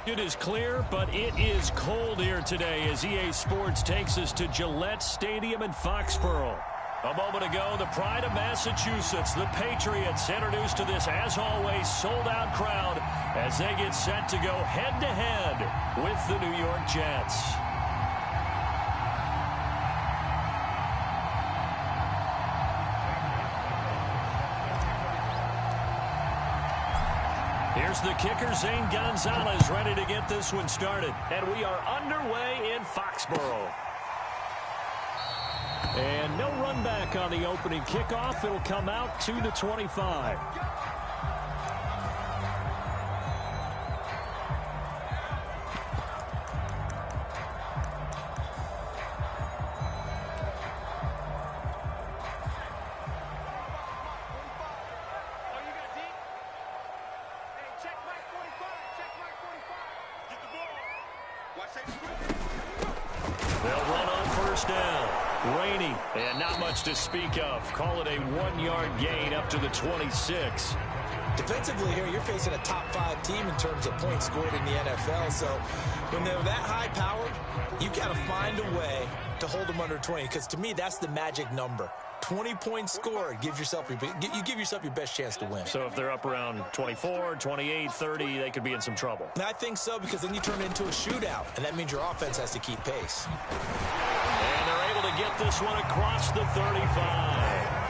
It is clear, but it is cold here today as EA Sports takes us to Gillette Stadium in Foxborough. A moment ago, the pride of Massachusetts, the Patriots, introduced to this, as always, sold-out crowd as they get set to go head-to-head with the New York Jets. Here's the kicker, Zane Gonzalez, ready to get this one started. And we are underway in Foxborough. And no run back on the opening kickoff. It'll come out to the 25. They'll run on first down. Rainey, and not much to speak of. Call it a 1-yard gain up to the 26. Defensively here, you're facing a top-5 team in terms of points scored in the NFL. So when they're that high-powered, you got to find a way to hold them under 20. Because to me, that's the magic number. 20 points scored gives yourself you give yourself your best chance to win. So if they're up around 24, 28, 30, they could be in some trouble. And I think so, because then you turn it into a shootout, and that means your offense has to keep pace. And they're able to get this one across the 35.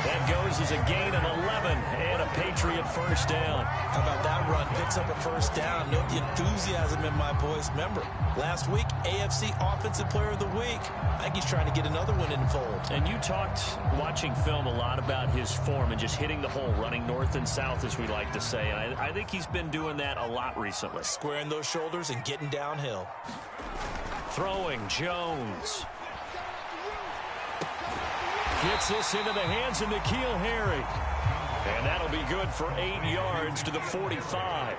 That goes as a gain of 11 and a Patriot first down. How about that run? Picks up a first down. Note the enthusiasm in my voice. Remember, last week, AFC Offensive Player of the Week. I think he's trying to get another one in the fold. And you talked, watching film, a lot about his form and just hitting the hole, running north and south, as we like to say. And I think he's been doing that a lot recently. Squaring those shoulders and getting downhill. Throwing, Jones. Gets this into the hands of N'Keal Harry. And that'll be good for 8 yards to the 45.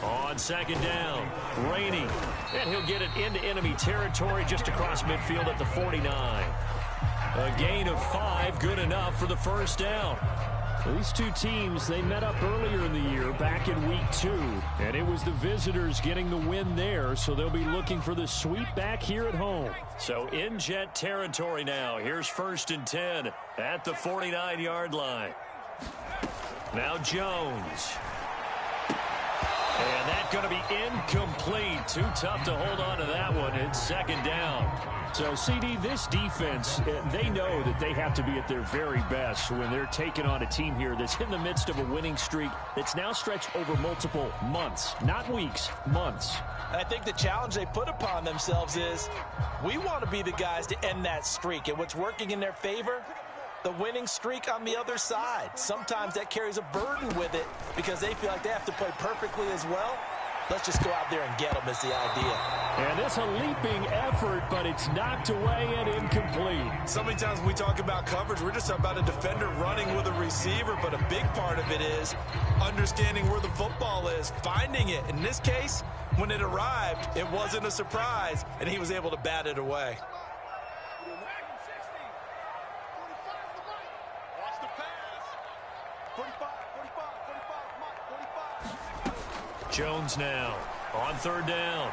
On second down, Rainey. And he'll get it into enemy territory just across midfield at the 49. A gain of 5, good enough for the first down. These two teams, they met up earlier in the year, back in week 2. And it was the visitors getting the win there, so they'll be looking for the sweep back here at home. So in Jet territory now. Here's 1st and 10 at the 49-yard line. Now Jones. And that's going to be incomplete. Too tough to hold on to that one. It's second down. So, CD, this defense, they know that they have to be at their very best when they're taking on a team here that's in the midst of a winning streak that's now stretched over multiple months. Not weeks, months. And I think the challenge they put upon themselves is we want to be the guys to end that streak. And what's working in their favor? The winning streak on the other side. Sometimes that carries a burden with it because they feel like they have to play perfectly as well. Let's just go out there and get them is the idea. And it's a leaping effort, but it's knocked away and incomplete. So many times when we talk about coverage, we're just about a defender running with a receiver, but a big part of it is understanding where the football is, finding it. In this case, when it arrived, it wasn't a surprise, and he was able to bat it away. Jones now on third down.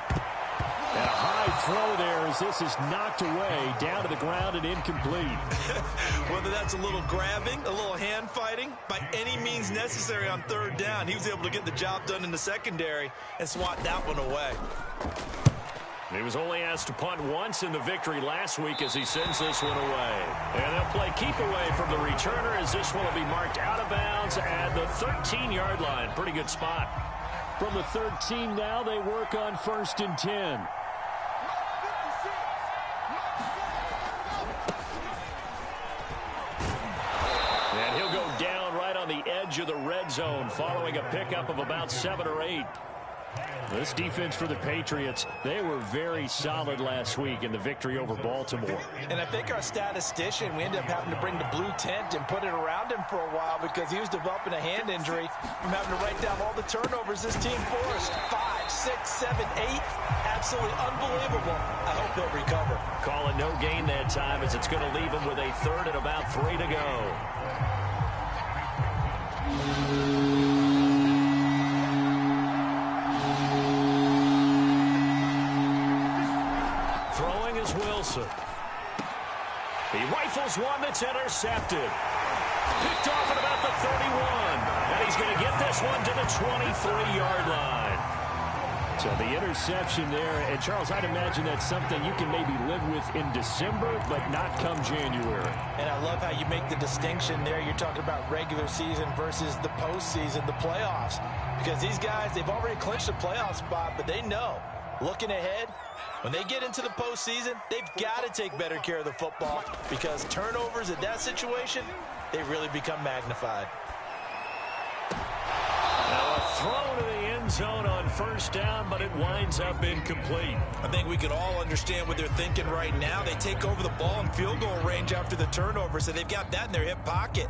And a high throw there as this is knocked away, down to the ground and incomplete. Whether that's a little grabbing, a little hand fighting, by any means necessary on third down, he was able to get the job done in the secondary and swat that one away. He was only asked to punt once in the victory last week as he sends this one away. And they'll play keep away from the returner as this one will be marked out of bounds at the 13-yard line. Pretty good spot. From the 13 now, they work on 1st and 10. And he'll go down right on the edge of the red zone following a pickup of about 7 or 8. This defense for the Patriots, they were very solid last week in the victory over Baltimore. And I think our statistician, we ended up having to bring the blue tent and put it around him for a while because he was developing a hand injury from having to write down all the turnovers this team forced. 5, 6, 7, 8. Absolutely unbelievable. I hope he'll recover. Call it no gain that time as it's going to leave him with a 3rd and about 3 to go. is Wilson. He rifles one that's intercepted. Picked off at about the 31. And he's going to get this one to the 23-yard line. So the interception there. And, Charles, I'd imagine that's something you can maybe live with in December, but not come January. And I love how you make the distinction there. You're talking about regular season versus the postseason, the playoffs. Because these guys, they've already clinched a playoff spot, but they know, looking ahead, when they get into the postseason, they've got to take better care of the football because turnovers in that situation, they really become magnified. Now a throw to the end zone on first down, but it winds up incomplete. I think we could all understand what they're thinking right now. They take over the ball in field goal range after the turnover, so they've got that in their hip pocket.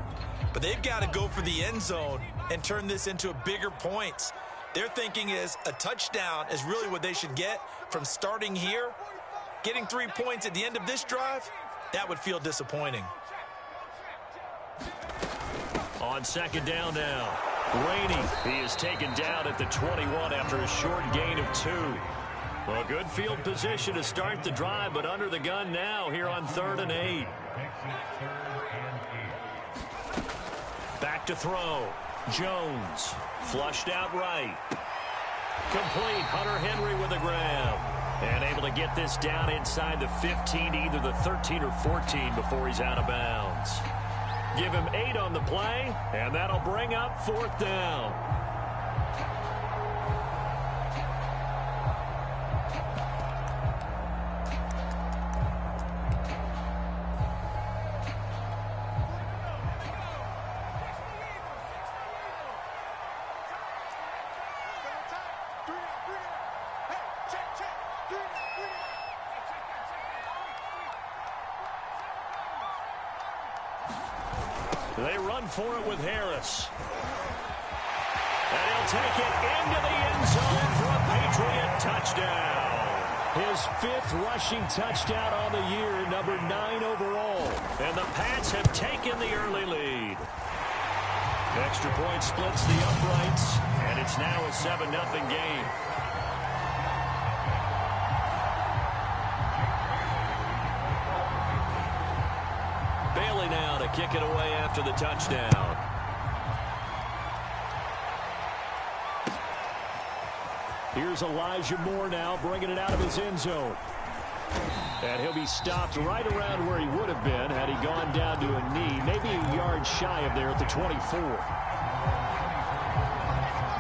But they've got to go for the end zone and turn this into bigger points. Their thinking is a touchdown is really what they should get from starting here. Getting 3 points at the end of this drive, that would feel disappointing. On second down now, Rainey. He is taken down at the 21 after a short gain of 2. Well, good field position to start the drive, but under the gun now here on 3rd and 8. Back to throw. Jones. Flushed out right. Complete. Hunter Henry with a grab. And able to get this down inside the 15 to either the 13 or 14 before he's out of bounds. Give him 8 on the play, and that'll bring up 4th down. They run for it with Harris. And he'll take it into the end zone for a Patriot touchdown. His 5th rushing touchdown on the year, number 9 overall. And the Pats have taken the early lead. Extra point splits the uprights, and it's now a 7-0 game. Bailey now to kick it away after the touchdown. Here's Elijah Moore now bringing it out of his end zone. And he'll be stopped right around where he would have been had he gone down to a knee, maybe a yard shy of there at the 24.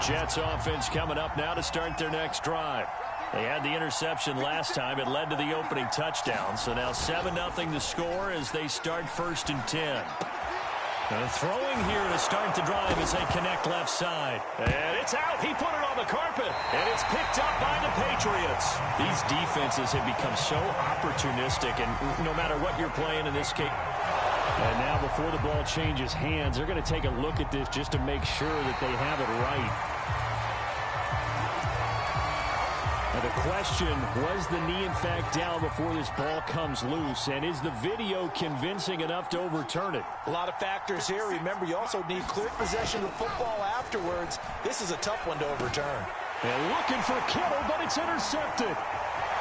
Jets offense coming up now to start their next drive. They had the interception last time. It led to the opening touchdown. So now 7-0 to score as they start 1st and 10. Throwing here to start the drive as they connect left side. And it's out. He put it on the carpet. And it's picked up by the Patriots. These defenses have become so opportunistic. And no matter what you're playing in this case. And now before the ball changes hands, they're going to take a look at this just to make sure that they have it right. Now the question, was the knee in fact down before this ball comes loose? And is the video convincing enough to overturn it? A lot of factors here. Remember, you also need clear possession of the football afterwards. This is a tough one to overturn. And looking for Kittle, but it's intercepted.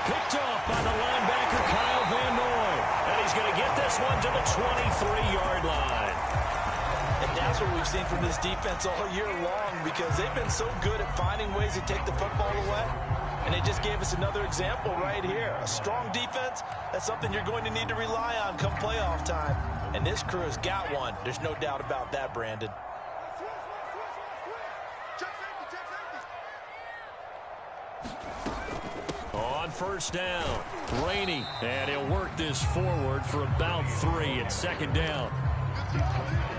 Picked off by the linebacker, Kyle Van Noy. And he's going to get this one to the 23-yard line. And that's what we've seen from this defense all year long because they've been so good at finding ways to take the football away. And they just gave us another example right here. A strong defense, that's something you're going to need to rely on come playoff time. And this crew has got one. There's no doubt about that, Brandon. On first down, Rainey. And he'll work this forward for about 3 at 2nd down.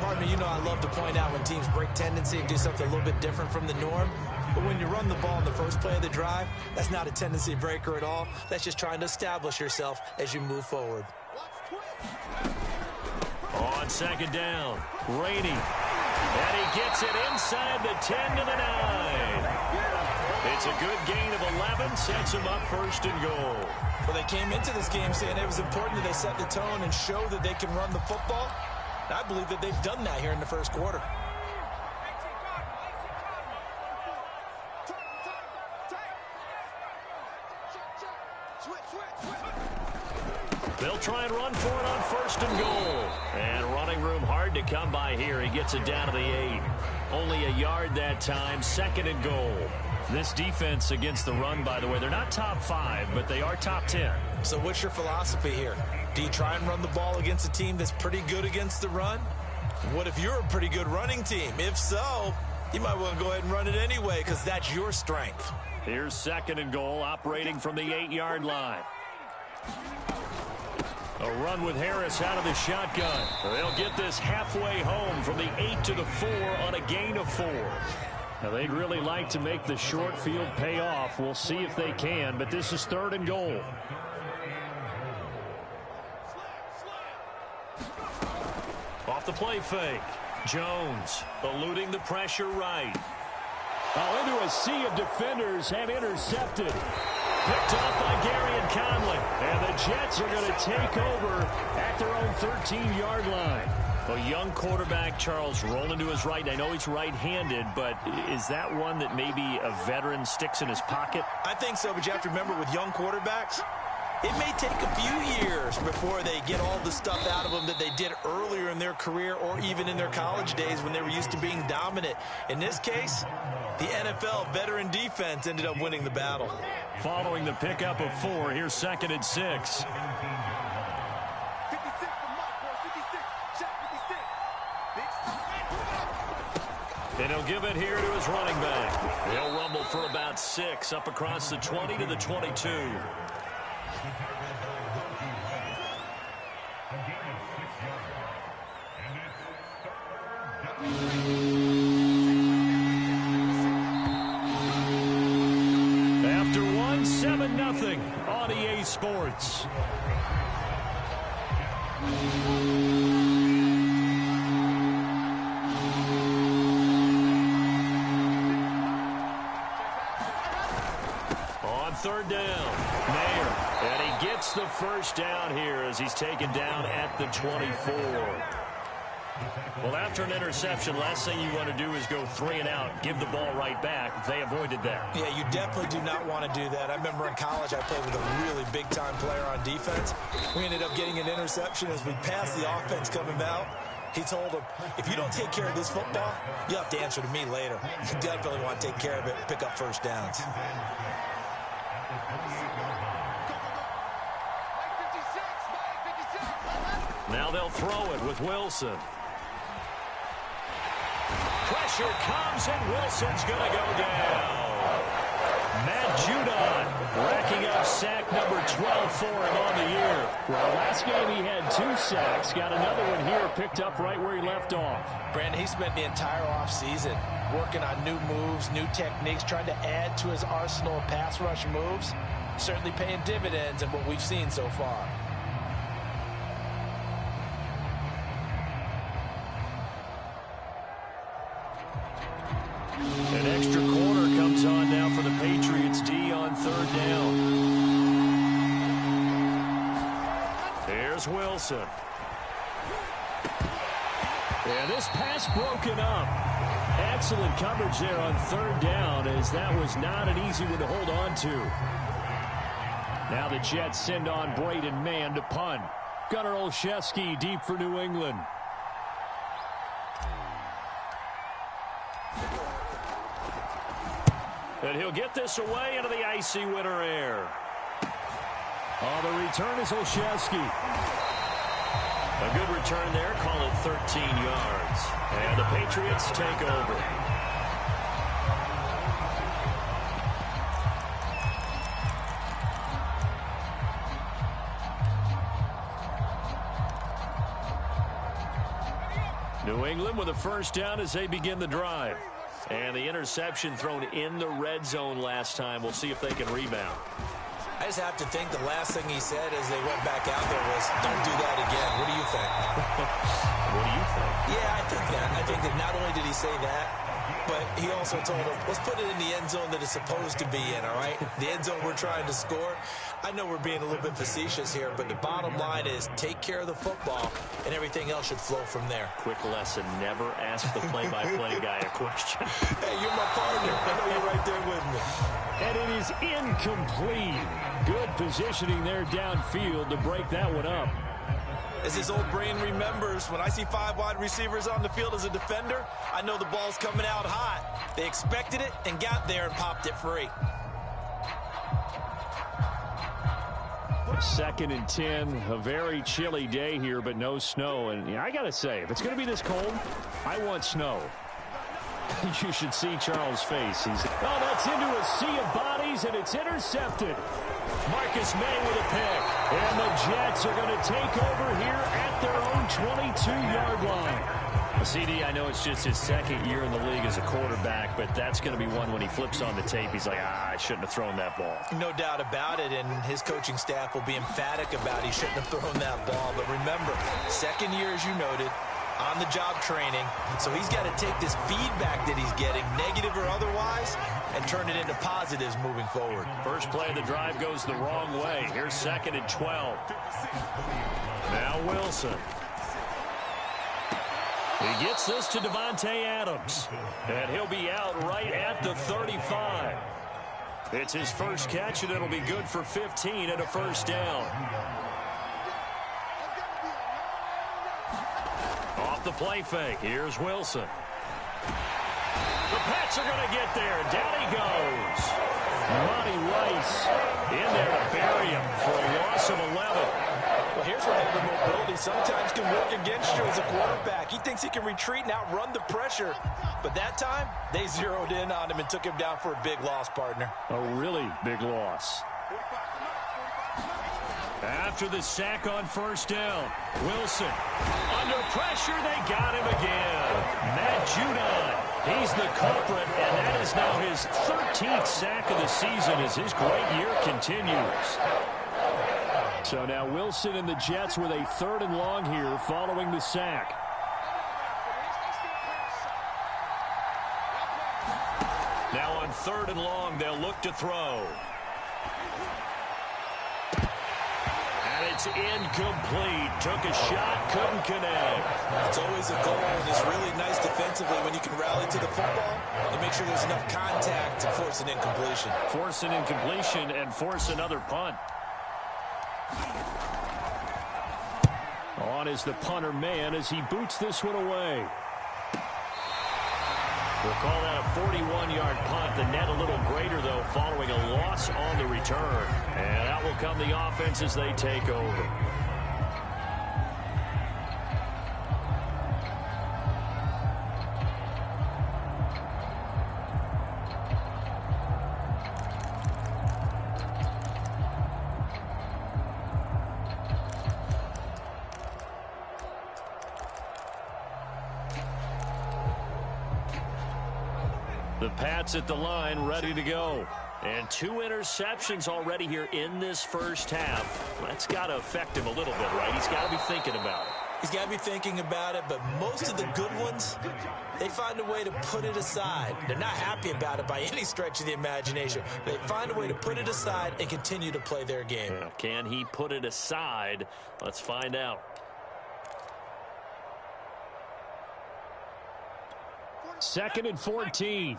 Pardon me, you know I love to point out when teams break tendency and do something a little bit different from the norm. But when you run the ball in the first play of the drive, that's not a tendency breaker at all. That's just trying to establish yourself as you move forward. On 2nd down, Rainey. And he gets it inside the 10 to the 9. It's a good gain of 11, sets him up 1st and goal. Well, they came into this game saying it was important that they set the tone and show that they can run the football. And I believe that they've done that here in the first quarter. They'll try and run for it on 1st and goal. And running room hard to come by here. He gets it down to the 8. Only a yard that time, 2nd and goal. This defense against the run, by the way, they're not top 5, but they are top 10. So what's your philosophy here? Do you try and run the ball against a team that's pretty good against the run? What if you're a pretty good running team? If so, you might want to go ahead and run it anyway because that's your strength. Here's 2nd and goal, operating from the 8-yard line. A run with Harris out of the shotgun. They'll get this halfway home from the 8 to the 4 on a gain of 4. Now, they'd really like to make the short field pay off. We'll see if they can, but this is 3rd and goal. Off the play fake. Jones eluding the pressure right. Into a sea of defenders and intercepted. Picked off by Gary and Conley. And the Jets are going to take over at their own 13-yard line. A young quarterback, Charles, rolling to his right. I know he's right-handed, but is that one that maybe a veteran sticks in his pocket? I think so, but you have to remember with young quarterbacks, it may take a few years before they get all the stuff out of them that they did earlier in their career or even in their college days when they were used to being dominant. In this case, the NFL veteran defense ended up winning the battle. Following the pickup of 4, here's 2nd and 6. And he'll give it here to his running back. He'll rumble for about 6 up across the 20 to the 22. After 1, 7-0 on EA Sports. On 3rd down, Mayer, and he gets the 1st down here as he's taken down at the 24. Well, after an interception, last thing you want to do is go 3 and out, give the ball right back. They avoided that. Yeah, you definitely do not want to do that. I remember in college I played with a really big-time player on defense. We ended up getting an interception as we passed the offense coming out. He told him, if you don't take care of this football, you have to answer to me later. You definitely want to take care of it and pick up 1st downs. Now they'll throw it with Wilson. Pressure comes, and Wilson's going to go down. Matt Judon racking up sack number 12 for him on the year. Well, last game he had 2 sacks. Got another one here, picked up right where he left off. Brandon, he spent the entire offseason working on new moves, new techniques, trying to add to his arsenal of pass rush moves. Certainly paying dividends in what we've seen so far. An extra corner comes on now for the Patriots D on 3rd down. Here's Wilson. And this pass broken up. Excellent coverage there on 3rd down, as that was not an easy one to hold on to. Now the Jets send on Braden Mann to punt. Gunnar Olszewski deep for New England. And he'll get this away into the icy winter air. On the return is Olszewski. A good return there, call it 13 yards. And the Patriots take over. New England with a 1st down as they begin the drive. And the interception thrown in the red zone last time. We'll see if they can rebound. I just have to think the last thing he said as they went back out there was, don't do that again. What do you think? What do you think? Yeah, I think that. I think that not only did he say that, but he also told him, let's put it in the end zone that it's supposed to be in, all right? The end zone we're trying to score. I know we're being a little bit facetious here, but the bottom line is take care of the football, and everything else should flow from there. Quick lesson, never ask the play-by-play guy a question. Hey, you're my partner. I know you're right there with me. And it is incomplete. Good positioning there downfield to break that one up. As his old brain remembers, when I see 5 wide receivers on the field as a defender, I know the ball's coming out hot. They expected it and got there and popped it free. 2nd and 10, a very chilly day here, but no snow. And I got to say, if it's going to be this cold, I want snow. You should see Charles' face. That's into a sea of bodies, and it's intercepted. Marcus May with a pick. And the Jets are going to take over here at their own 22-yard line. CD, I know it's just his 2nd year in the league as a quarterback, but that's going to be one when he flips on the tape. He's like, I shouldn't have thrown that ball. No doubt about it, and his coaching staff will be emphatic about he shouldn't have thrown that ball. But remember, 2nd year, as you noted, on-the-job training. So he's got to take this feedback that he's getting, negative or otherwise, and turn it into positives moving forward. First play of the drive goes the wrong way. Here's 2nd and 12. Now Wilson. He gets this to Devontae Adams. And he'll be out right at the 35. It's his first catch, and it'll be good for 15 and a first down. Off the play fake, here's Wilson. The Pats are going to get there. Down he goes. Monty Rice in there to bury him for a loss of 11. Well, here's where having mobility sometimes can work against you as a quarterback. He thinks he can retreat and outrun the pressure. But that time, they zeroed in on him and took him down for a big loss, partner. A really big loss. After the sack on first down, Wilson. Under pressure, they got him again. Matt Judon. He's the culprit, and that is now his 13th sack of the season as his great year continues. So now Wilson and the Jets with a 3rd and long here following the sack. Now on 3rd and long, they'll look to throw. And it's incomplete. Took a shot, couldn't connect. It's always a goal, and it's really nice defensively when you can rally to the football and make sure there's enough contact to force an incompletion. Force an incompletion and force another punt. On is the punter man as he boots this one away. We'll call that a 41-yard punt. The net a little greater, though, following a loss on the return. And out will come the offense as they take over. The Pats at the line, ready to go. And 2 interceptions already here in this first half. That's got to affect him a little bit, right? He's got to be thinking about it. He's got to be thinking about it, but most of the good ones, they find a way to put it aside. They're not happy about it by any stretch of the imagination. They find a way to put it aside and continue to play their game. Can he put it aside? Let's find out. 2nd and 14.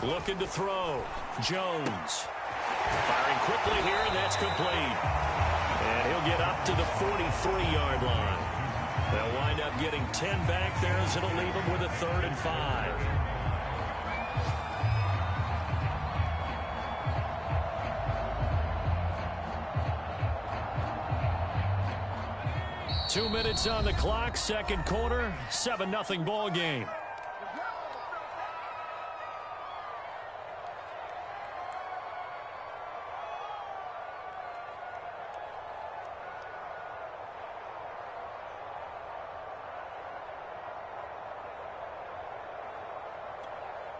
Looking to throw. Jones. Firing quickly here, and that's complete. And he'll get up to the 43-yard line. They'll wind up getting 10 back there as it'll leave them with a 3rd and 5. Two minutes on the clock, second quarter, 7-0 ball game.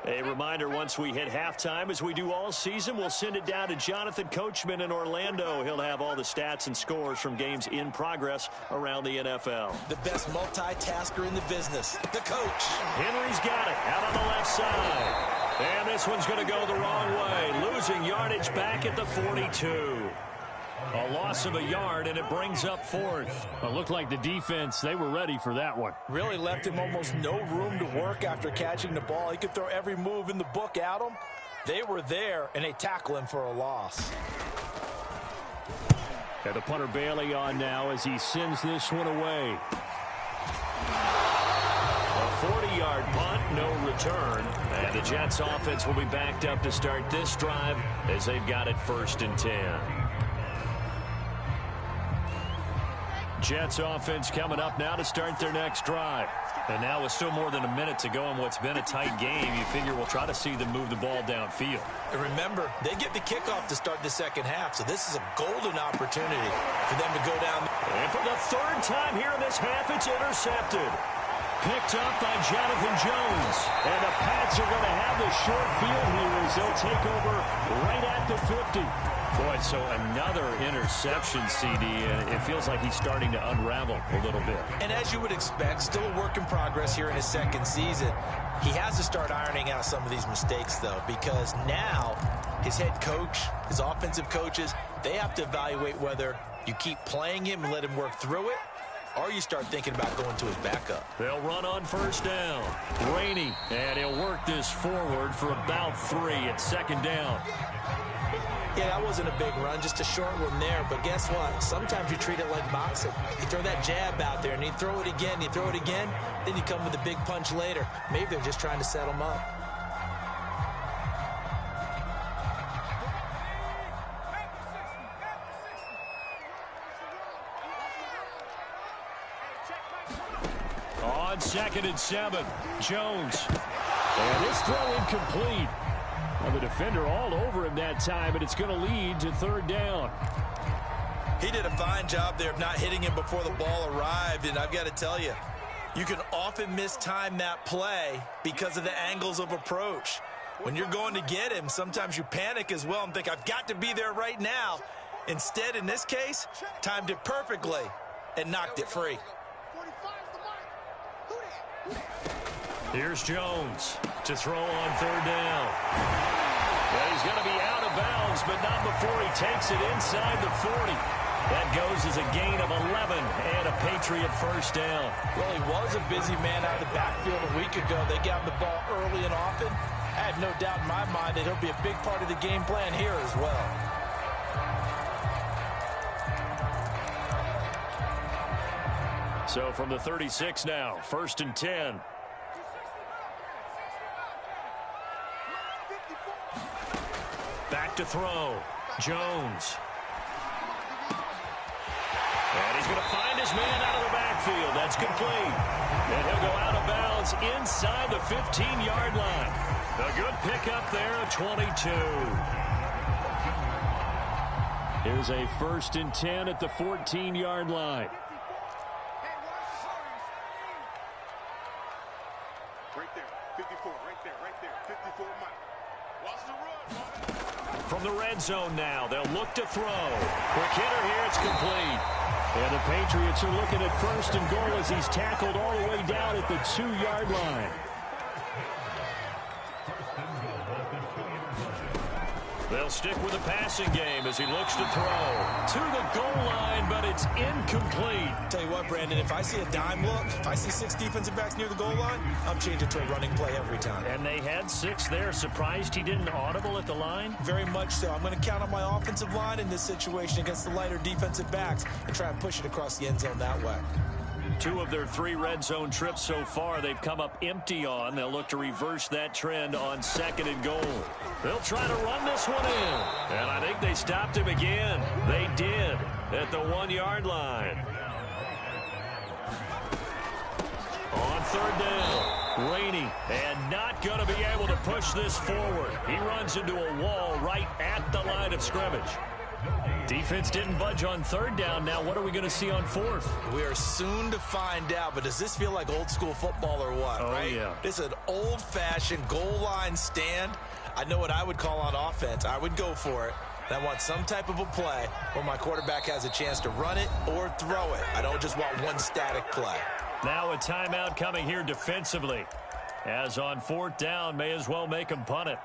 A reminder, once we hit halftime, as we do all season, we'll send it down to Jonathan Coachman in Orlando. He'll have all the stats and scores from games in progress around the NFL. The best multitasker in the business, the coach. Henry's got it out on the left side. And this one's going to go the wrong way, losing yardage back at the 42. A loss of a yard, and it brings up fourth. It looked like the defense, they were ready for that one. Really left him almost no room to work after catching the ball. He could throw every move in the book at him. They were there, and they tackle him for a loss. And the punter Bailey on now as he sends this one away. A 40-yard punt, no return. And the Jets offense will be backed up to start this drive as they've got it 1st and 10. Jets offense coming up now to start their next drive. And now with still more than a minute to go in what's been a tight game, you figure we'll try to see them move the ball downfield. And remember, they get the kickoff to start the second half, so this is a golden opportunity for them to go down. And for the 3rd time here in this half, it's intercepted. Picked up by Jonathan Jones. And the Pats are going to have the short field here as they'll take over right at the 50. Boy, so another interception, CD, and it feels like he's starting to unravel a little bit. And as you would expect, still a work in progress here in his 2nd season. He has to start ironing out some of these mistakes, though, because now his head coach, his offensive coaches, they have to evaluate whether you keep playing him and let him work through it, or you start thinking about going to his backup. They'll run on 1st down. Rainey, and he'll work this forward for about 3 at 2nd down. Yeah, that wasn't a big run, just a short one there. But guess what? Sometimes you treat it like boxing. You throw that jab out there, and you throw it again, you throw it again, then you come with a big punch later. Maybe they're just trying to set him up. On 2nd and 7, Jones. And this throw incomplete. Well, the defender all over him that time, but it's going to lead to 3rd down. He did a fine job there of not hitting him before the ball arrived, and I've got to tell you, you can often mistime that play because of the angles of approach. When you're going to get him, sometimes you panic as well and think, I've got to be there right now. Instead, in this case, timed it perfectly and knocked it free. Here's Jones to throw on 3rd down. Well, he's going to be out of bounds, but not before he takes it inside the 40. That goes as a gain of 11 and a Patriot 1st down. Well, he was a busy man out of the backfield a week ago. They got him the ball early and often. I have no doubt in my mind that he'll be a big part of the game plan here as well. So from the 36 now, 1st and 10. Back to throw. Jones. And he's going to find his man out of the backfield. That's complete. And he'll go out of bounds inside the 15-yard line. A good pickup there at 22. Here's a 1st and 10 at the 14-yard line. Right there, 54, right there, 54, Mike. Watch the run, Mike. From the red zone now, they'll look to throw. Quick hitter here, it's complete. And the Patriots are looking at 1st and goal as he's tackled all the way down at the 2-yard line. They'll stick with the passing game as he looks to throw. To the goal line, but it's incomplete. Tell you what, Brandon, if I see a dime look, if I see 6 defensive backs near the goal line, I'm changing to a running play every time. And they had 6 there. Surprised he didn't audible at the line? Very much so. I'm going to count on my offensive line in this situation against the lighter defensive backs and try and push it across the end zone that way. 2 of their 3 red zone trips so far they've come up empty on. They'll look to reverse that trend on 2nd and goal. They'll try to run this one in. And I think they stopped him again. They did at the 1-yard line. On 3rd down, Rainey, and not going to be able to push this forward. He runs into a wall right at the line of scrimmage. Defense didn't budge on third down. Now what are we going to see on fourth? We are soon to find out, but does this feel like old school football or what? Oh, right? yeah. This is an old-fashioned goal line stand. I know what I would call on offense. I would go for it. And I want some type of a play where my quarterback has a chance to run it or throw it. I don't just want one static play. Now a timeout coming here defensively. As on fourth down, may as well make them punt it.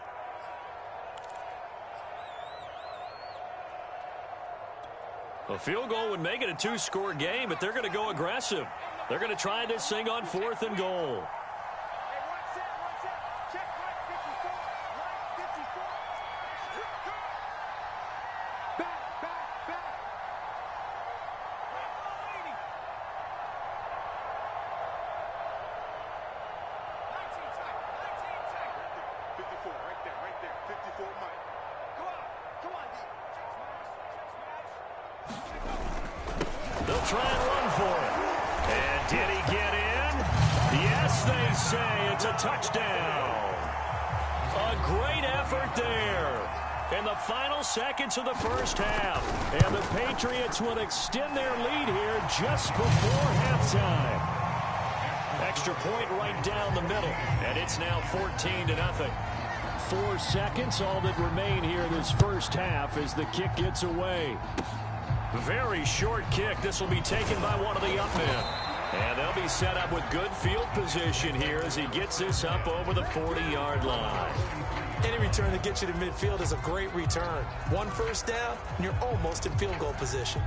A field goal would make it a two-score game, but they're going to go aggressive. They're going to try this thing on fourth and goal. They'll try and run for it. And did he get in? Yes, they say it's a touchdown. A great effort there in the final seconds of the first half. And the Patriots will extend their lead here just before halftime. Extra point right down the middle. And it's now 14-0. 4 seconds, all that remain here this first half as the kick gets away. Very short kick. This will be taken by one of the up men. And they'll be set up with good field position here as he gets this up over the 40-yard line. Any return that gets you to midfield is a great return. One first down, and you're almost in field goal position.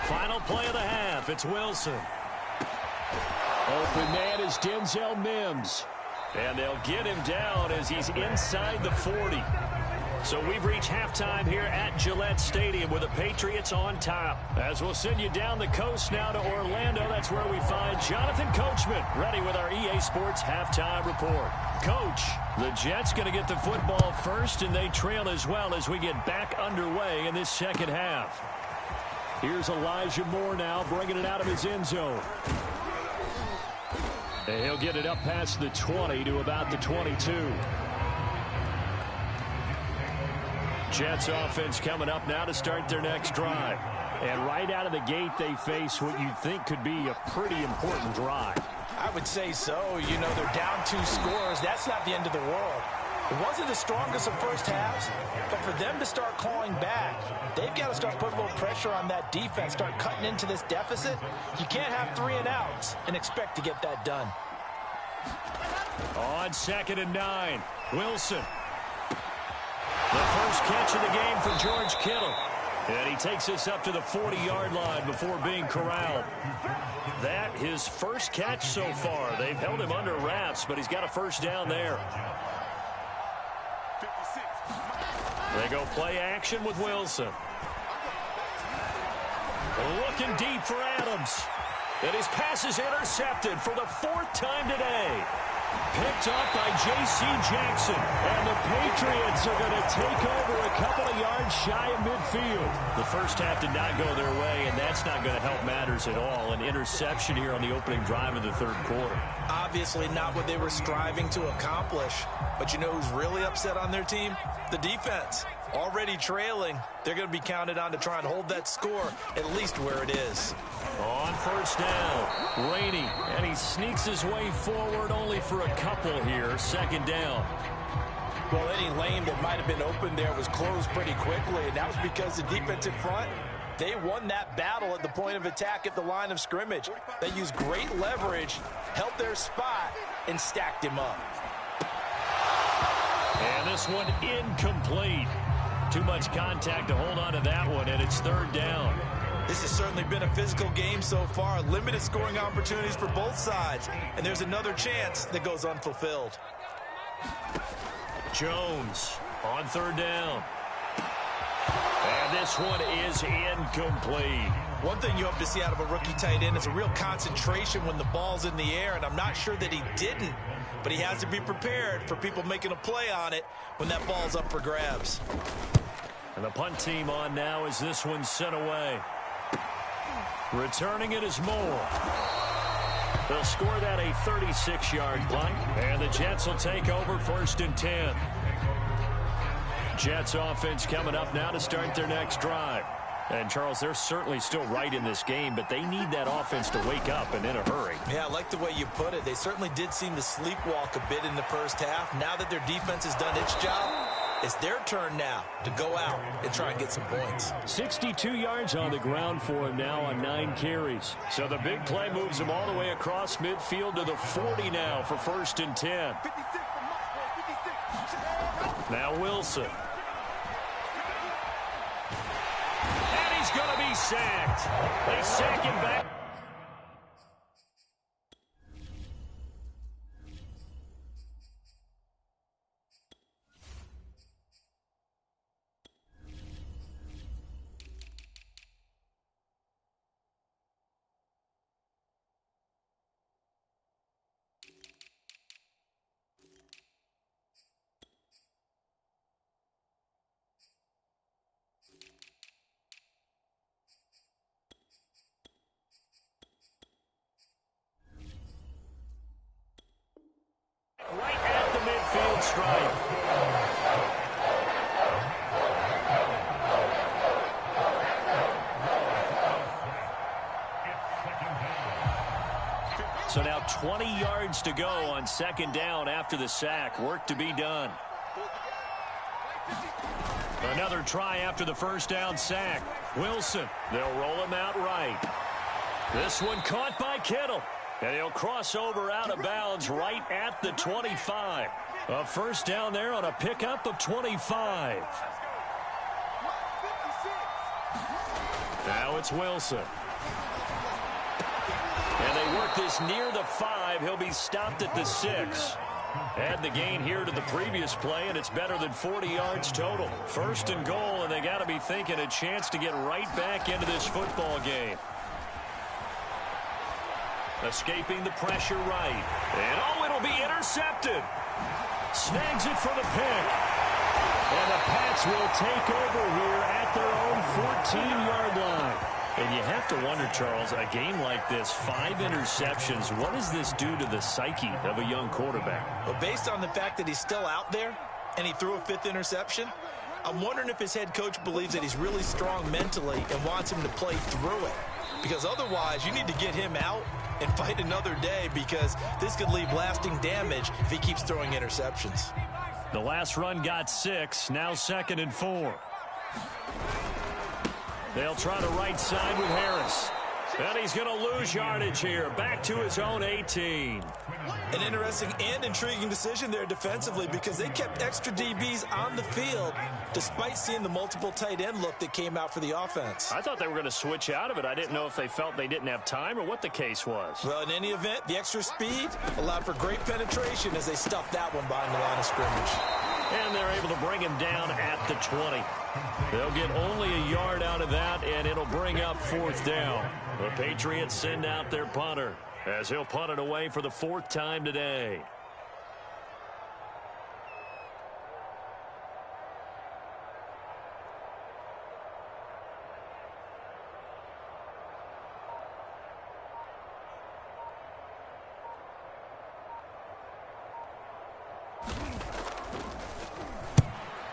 Final play of the half. It's Wilson. Open man is Denzel Mims. And they'll get him down as he's inside the 40. So we've reached halftime here at Gillette Stadium with the Patriots on top. As we'll send you down the coast now to Orlando, that's where we find Jonathan Coachman ready with our EA Sports halftime report. Coach, the Jets going to get the football first, and they trail as well as we get back underway in this second half. Here's Elijah Moore now bringing it out of his end zone. And he'll get it up past the 20 to about the 22. Jets offense coming up now to start their next drive. And right out of the gate, they face what you'd think could be a pretty important drive. I would say so. You know, they're down 2 scores. That's not the end of the world. It wasn't the strongest of first halves, but for them to start clawing back, they've got to start putting a little pressure on that defense, start cutting into this deficit. You can't have 3 and outs and expect to get that done. On 2nd and 9, Wilson. The first catch of the game for George Kittle. And he takes this up to the 40-yard line before being corralled. That his first catch so far. They've held him under wraps, but he's got a first down there. They go play action with Wilson. Looking deep for Adams. And his pass is intercepted for the 4th time today. Picked up by J.C. Jackson. And the Patriots are going to take over a couple of yards shy of midfield. The first half did not go their way, and that's not going to help matters at all. An interception here on the opening drive of the third quarter. Obviously not what they were striving to accomplish. But you know who's really upset on their team? The defense. Already trailing, they're going to be counted on to try and hold that score at least where it is. On first down, Rainey, and he sneaks his way forward only for a couple here. 2nd down. Well, any lane that might have been open there was closed pretty quickly, and that was because the defense in front, they won that battle at the point of attack at the line of scrimmage. They used great leverage, held their spot, and stacked him up. And this one incomplete. Too much contact to hold on to that one, and it's 3rd down. This has certainly been a physical game so far. Limited scoring opportunities for both sides, and there's another chance that goes unfulfilled. Jones on 3rd down. And this one is incomplete. One thing you hope to see out of a rookie tight end is a real concentration when the ball's in the air, and I'm not sure that he didn't, but he has to be prepared for people making a play on it when that ball's up for grabs. And the punt team on now as this one's sent away. Returning it is Moore. They'll score that a 36-yard punt. And the Jets will take over 1st and 10. Jets offense coming up now to start their next drive. And, Charles, they're certainly still right in this game, but they need that offense to wake up and in a hurry. Yeah, I like the way you put it. They certainly did seem to sleepwalk a bit in the first half. Now that their defense has done its job, it's their turn now to go out and try and get some points. 62 yards on the ground for him now on 9 carries. So the big play moves him all the way across midfield to the 40 now for 1st and 10. Now Wilson. And he's going to be sacked. They sack him back. Right at the midfield stripe. So now 20 yards to go on 2nd down after the sack. Work to be done. Another try after the 1st down sack. Wilson, they'll roll him out right. This one caught by Kittle. And he'll cross over out of bounds right at the 25. A 1st down there on a pickup of 25. Now it's Wilson. And they work this near the 5. He'll be stopped at the 6. Add the gain here to the previous play, and it's better than 40 yards total. 1st and goal, and they got to be thinking a chance to get right back into this football game. Escaping the pressure right. And, oh, it'll be intercepted. Snags it for the pick. And the Pats will take over here at their own 14-yard line. And you have to wonder, Charles, a game like this, 5 interceptions, what does this do to the psyche of a young quarterback? Well, based on the fact that he's still out there and he threw a 5th interception, I'm wondering if his head coach believes that he's really strong mentally and wants him to play through it. Because otherwise, you need to get him out and fight another day, because this could leave lasting damage if he keeps throwing interceptions. The last run got 6, now 2nd and 4. They'll try the right side with Harris. And he's going to lose yardage here, back to his own 18. An interesting and intriguing decision there defensively, because they kept extra DBs on the field despite seeing the multiple tight end look that came out for the offense. I thought they were going to switch out of it. I didn't know if they felt they didn't have time or what the case was. Well, in any event, the extra speed allowed for great penetration as they stuffed that one behind the line of scrimmage. And they're able to bring him down at the 20. They'll get only a yard out of that, and it'll bring up 4th down. The Patriots send out their punter as he'll punt it away for the 4th time today.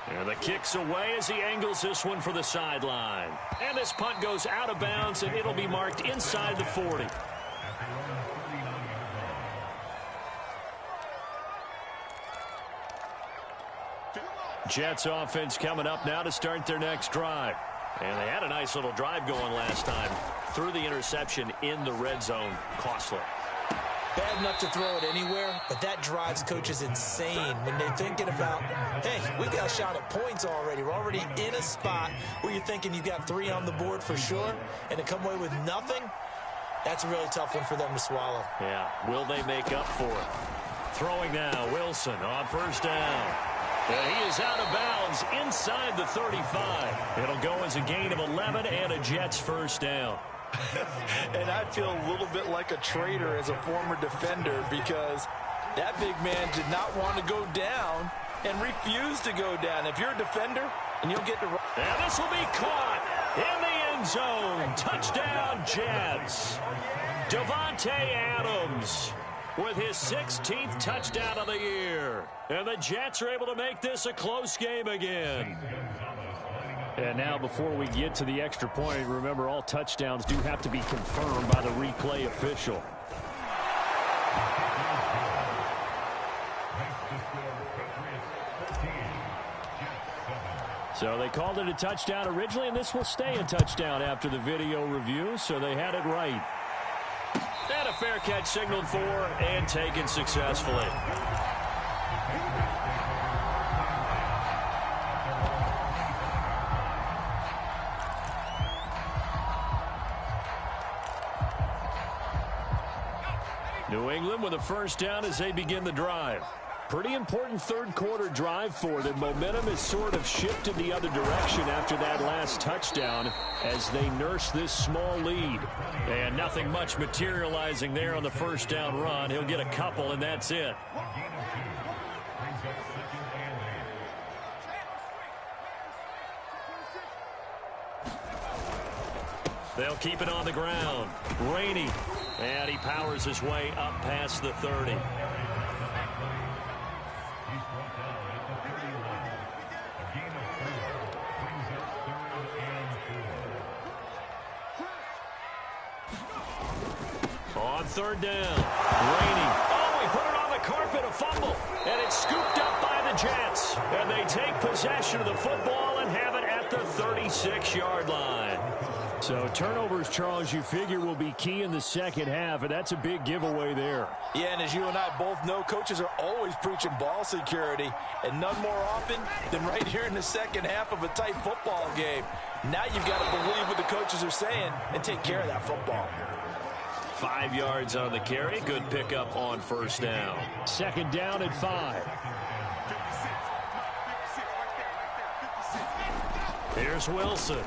And the kick's away as he angles this one for the sideline. And this punt goes out of bounds, and it'll be marked inside the 40. Jets offense coming up now to start their next drive. And they had a nice little drive going last time. Threw the interception in the red zone. Costly. Bad enough to throw it anywhere, but that drives coaches insane when they're thinking about, hey, we got a shot at points already. We're already in a spot where you're thinking you got 3 on the board for sure, and to come away with nothing, that's a really tough one for them to swallow. Yeah, will they make up for it? Throwing now, Wilson on 1st down. And he is out of bounds inside the 35. It'll go as a gain of 11 and a Jets 1st down. And I feel a little bit like a traitor as a former defender, because that big man did not want to go down and refused to go down. If you're a defender and you'll get to And this will be caught in the end zone. Touchdown, Jets. Davante Adams with his 16th touchdown of the year. And the Jets are able to make this a close game again. And now before we get to the extra point, remember all touchdowns do have to be confirmed by the replay official. So they called it a touchdown originally, and this will stay a touchdown after the video review, so they had it right. And a fair catch signaled for and taken successfully. New England with a first down as they begin the drive. Pretty important third quarter drive for them. Momentum has sort of shifted the other direction after that last touchdown as they nurse this small lead. And nothing much materializing there on the first down run. He'll get a couple, and that's it. They'll keep it on the ground. Rainey. And he powers his way up past the 30. On third down. Rainey. Oh, he put it on the carpet, a fumble. And it's scooped up by the Jets. And they take possession of the football and have it at the 36-yard line. So turnovers, Charles, you figure will be key in the second half, and that's a big giveaway there. Yeah, and as you and I both know, coaches are always preaching ball security, and none more often than right here in the second half of a tight football game. Now you've got to believe what the coaches are saying and take care of that football. 5 yards on the carry. Good pickup on first down. Second down and 5. Here's Wilson.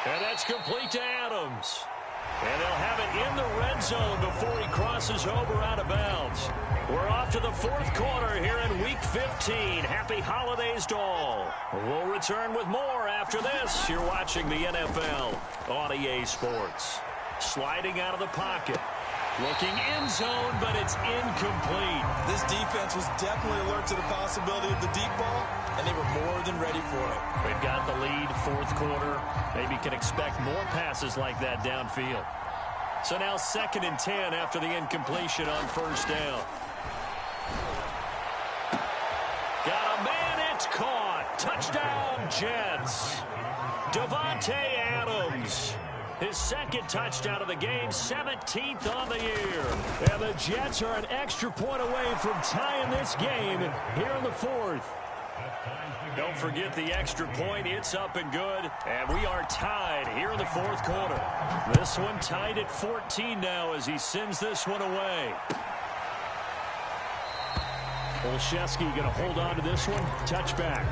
And that's complete to Adams. And they'll have it in the red zone before he crosses over out of bounds. We're off to the fourth quarter here in Week 15. Happy holidays to all. We'll return with more after this. You're watching the NFL on EA Sports. Sliding out of the pocket. Looking end zone, but it's incomplete. This defense was definitely alert to the possibility of the deep ball, and they were more than ready for it. We've got the lead, fourth quarter. Maybe can expect more passes like that downfield. So now 2nd and 10 after the incompletion on first down. Got a man, it's caught. Touchdown, Jets. Davante Adams. His second touchdown of the game, 17th on the year. And the Jets are an extra point away from tying this game here in the fourth. Don't forget the extra point. It's up and good. And we are tied here in the fourth quarter. This one tied at 14 now as he sends this one away. Olszewski going to hold on to this one. Touchback.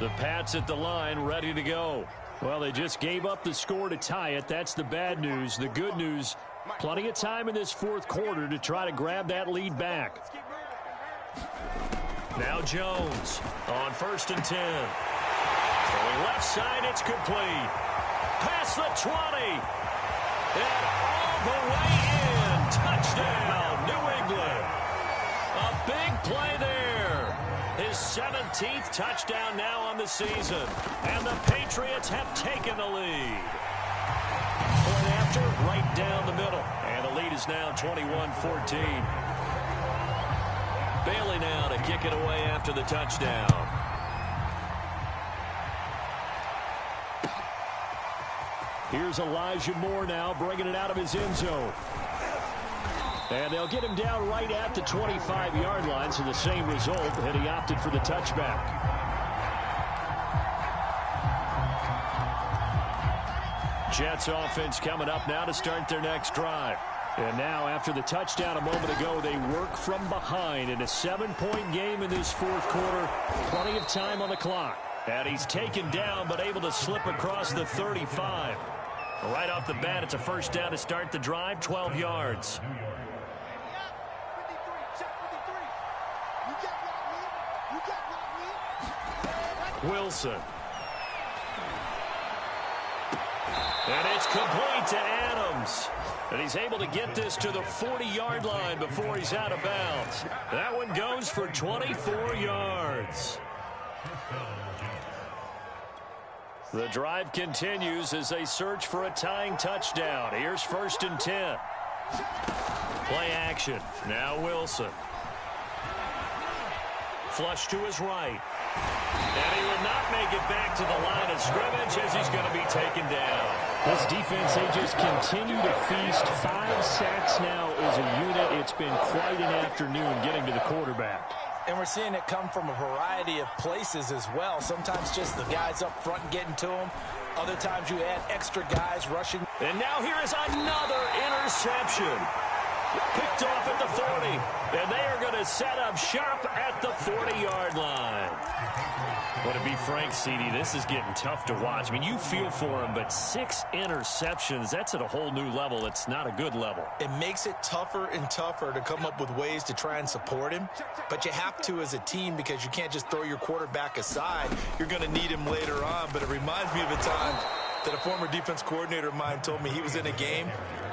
The Pats at the line, ready to go. Well, they just gave up the score to tie it. That's the bad news. The good news, plenty of time in this fourth quarter to try to grab that lead back. Now Jones on 1st and 10. Throwing left side, it's complete. Past the 20. And all the way in. Touchdown, New England. A big play there. His 17th touchdown now on the season. And the Patriots have taken the lead. Point after, right down the middle. And the lead is now 21-14. Bailey now to kick it away after the touchdown. Here's Elijah Moore now bringing it out of his end zone. And they'll get him down right at the 25-yard line, so the same result, and he opted for the touchback. Jets offense coming up now to start their next drive. And now, after the touchdown a moment ago, they work from behind in a 7-point game in this fourth quarter. Plenty of time on the clock. And he's taken down, but able to slip across the 35. Right off the bat, it's a first down to start the drive, 12 yards. Wilson. And it's complete to Adams. And he's able to get this to the 40-yard line before he's out of bounds. That one goes for 24 yards. The drive continues as they search for a tying touchdown. Here's 1st and 10. Play action. Now Wilson. Flush to his right. And he will not make it back to the line of scrimmage as he's going to be taken down. This defense, they just continue to feast. 5 sacks now as a unit. It's been quite an afternoon getting to the quarterback. And we're seeing it come from a variety of places as well. Sometimes just the guys up front getting to them. Other times you add extra guys rushing. And now here is another interception. Picked off at the 40. And they are going to set up shop at the 40-yard line. But to be frank, CD, this is getting tough to watch. I mean, you feel for him, but 6 interceptions, that's at a whole new level. It's not a good level. It makes it tougher and tougher to come up with ways to try and support him. But you have to as a team because you can't just throw your quarterback aside. You're going to need him later on. But it reminds me of a time that a former defense coordinator of mine told me he was in a game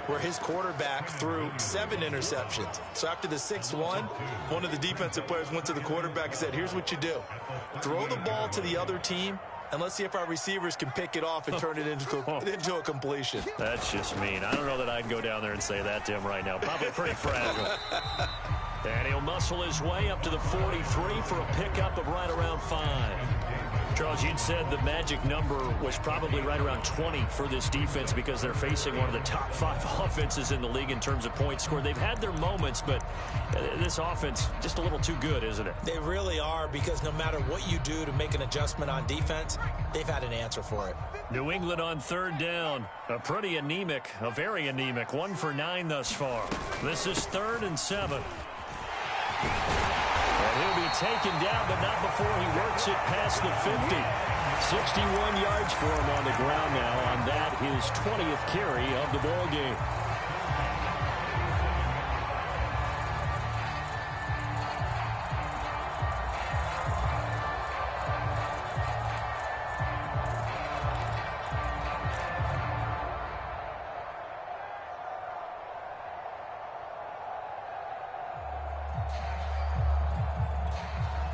where his quarterback threw 7 interceptions. So after the 6th one of the defensive players went to the quarterback and said, here's what you do. Throw the ball to the other team, and let's see if our receivers can pick it off and turn it into a completion. That's just mean. I don't know that I'd go down there and say that to him right now. Probably pretty fragile. And he'll muscle his way up to the 43 for a pickup of right around 5. Charles, you'd said the magic number was probably right around 20 for this defense because they're facing one of the top 5 offenses in the league in terms of points scored. They've had their moments, but this offense just a little too good, isn't it? They really are, because no matter what you do to make an adjustment on defense, they've had an answer for it. New England on 3rd down. A very anemic 1 for 9 thus far. This is 3rd and 7. And he'll be taken down, but not before he works it past the 50. 61 yards for him on the ground now. On that, his 20th carry of the ball game.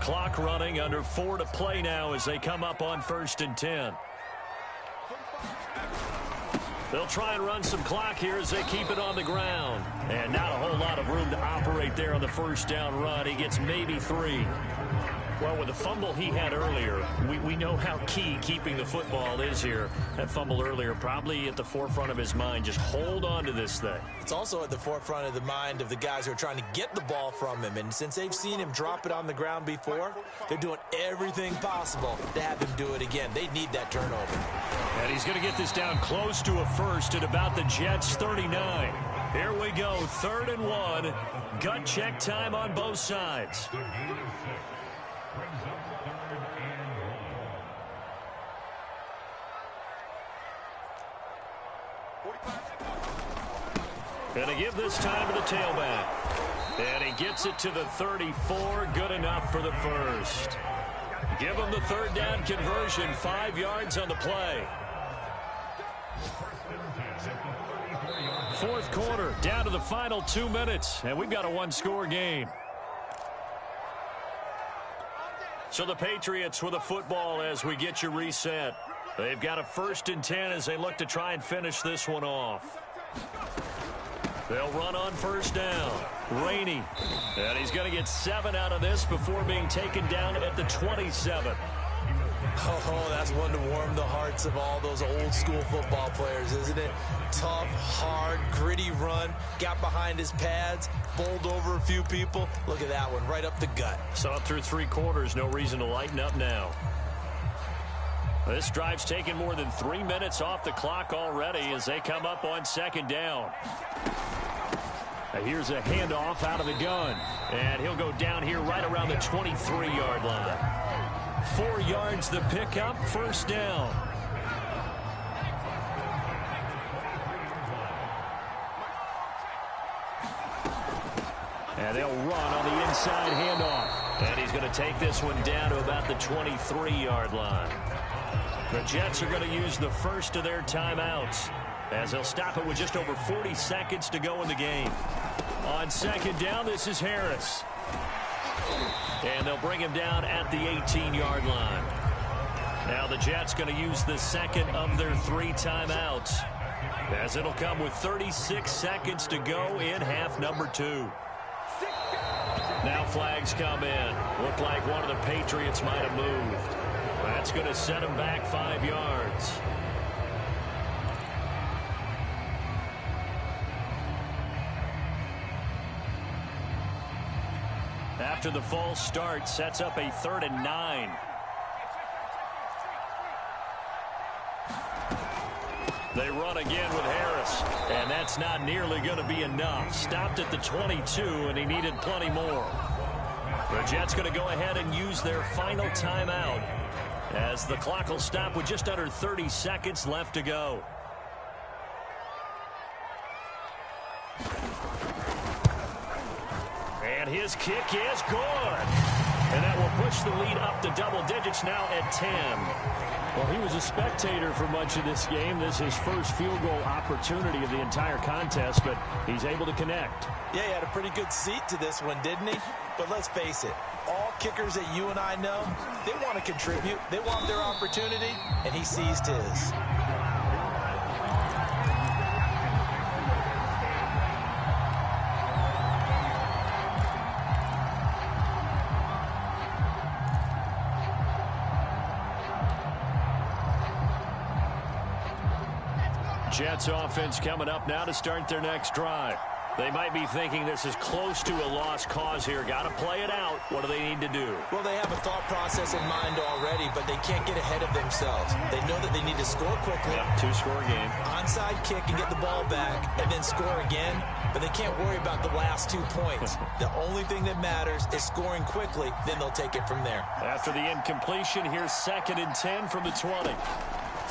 Clock running, under 4 to play now as they come up on 1st and 10. They'll try and run some clock here as they keep it on the ground. And not a whole lot of room to operate there on the first down run. He gets maybe 3. Well, with the fumble he had earlier, we know how key keeping the football is here. That fumble earlier probably at the forefront of his mind. Just hold on to this thing. It's also at the forefront of the mind of the guys who are trying to get the ball from him. And since they've seen him drop it on the ground before, they're doing everything possible to have him do it again. They need that turnover. And he's going to get this down close to a first at about the Jets' 39. Here we go, 3rd and 1. Gut check time on both sides. And to give this time to the tailback. And he gets it to the 34. Good enough for the first. Give him the 3rd down conversion. 5 yards on the play. 4th quarter, down to the final 2 minutes. And we've got a 1-score game. So the Patriots with a football as we get you reset. They've got a 1st and 10 as they look to try and finish this one off. They'll run on 1st down. Rainey. And he's going to get 7 out of this before being taken down at the 27. Oh, that's one to warm the hearts of all those old school football players, isn't it? Tough, hard, gritty run. Got behind his pads, bowled over a few people. Look at that one, right up the gut. Saw it through 3 quarters. No reason to lighten up now. This drive's taken more than 3 minutes off the clock already as they come up on 2nd down. Here's a handoff out of the gun. And he'll go down here right around the 23-yard line. 4 yards the pickup, first down. And they'll run on the inside handoff. And he's going to take this one down to about the 23-yard line. The Jets are going to use the first of their timeouts, as they'll stop it with just over 40 seconds to go in the game. On second down, this is Harris. And they'll bring him down at the 18-yard line. Now the Jets going to use the second of their 3 timeouts, as it'll come with 36 seconds to go in half number 2. Now flags come in. Looked like one of the Patriots might have moved. That's going to set him back 5 yards. After the false start, sets up a 3rd and 9. They run again with Harris, and that's not nearly going to be enough. Stopped at the 22, and he needed plenty more. The Jets going to go ahead and use their final timeout, as the clock will stop with just under 30 seconds left to go. And his kick is good. And that will push the lead up to double digits now at 10. Well, he was a spectator for much of this game. This is his first field goal opportunity of the entire contest, but he's able to connect. Yeah, he had a pretty good seat to this one, didn't he? But let's face it, all kickers that you and I know, they want to contribute. They want their opportunity, and he seized his. Jets offense coming up now to start their next drive. They might be thinking this is close to a lost cause here. Got to play it out. What do they need to do? Well, they have a thought process in mind already, but they can't get ahead of themselves. They know that they need to score quickly. Yep, 2-score game. Onside kick and get the ball back and then score again, but they can't worry about the last 2 points. The only thing that matters is scoring quickly, then they'll take it from there. After the incompletion, here's 2nd and 10 from the 20.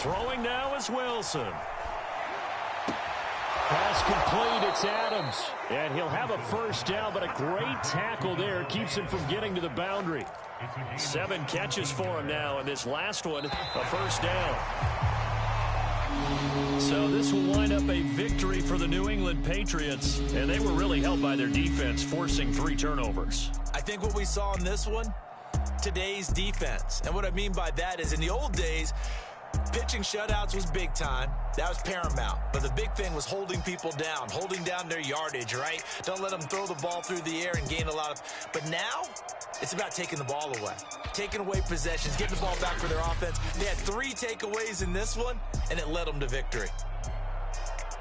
Throwing now is Wilson. Pass complete, it's Adams. And he'll have a first down, but a great tackle there keeps him from getting to the boundary. 7 catches for him now, and this last one, a first down. So this will wind up a victory for the New England Patriots, and they were really helped by their defense, forcing 3 turnovers. I think what we saw in this one, today's defense. And what I mean by that is in the old days, pitching shutouts was big time. That was paramount. But the big thing was holding people down, holding down their yardage, right? Don't let them throw the ball through the air and gain a lot of... But now, it's about taking the ball away. Taking away possessions, getting the ball back for their offense. They had 3 takeaways in this one, and it led them to victory.